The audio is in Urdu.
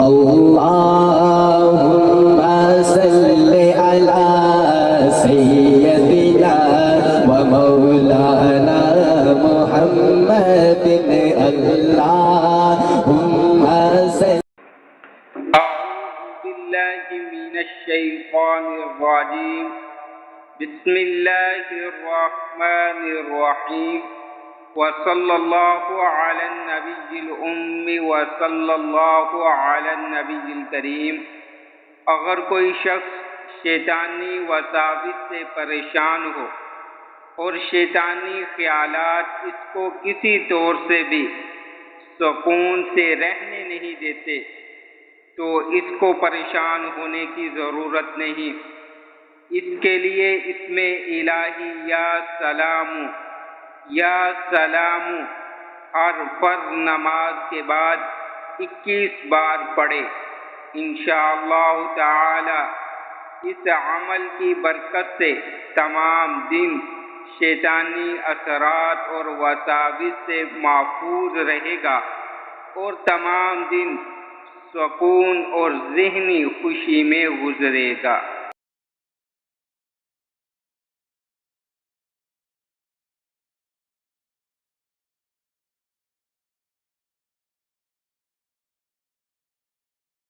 اللهم صل على سيدنا ومولانا محمد اللهم صل. أعوذ بالله من الشيطان الرجيم. بسم الله الرحمن الرحيم. وصلى الله على النبي الأمي وصلى الله على النبي الكريم. اگر کوئی شخص شیطانی وساوس سے پریشان ہو اور شیطانی خیالات اس کو کسی طور سے بھی سکون سے رہنے نہیں دیتے تو اس کو پریشان ہونے کی ضرورت نہیں. اس کے لیے اس میں الہی یا سلام ہر فرض نماز کے بعد 21 بار پڑھے. انشاءاللہ تعالی اس عمل کی برکت سے تمام دن شیطانی اثرات اور وساوس سے محفوظ رہے گا اور تمام دن سکون اور ذہنی خوشی میں گزرے گا.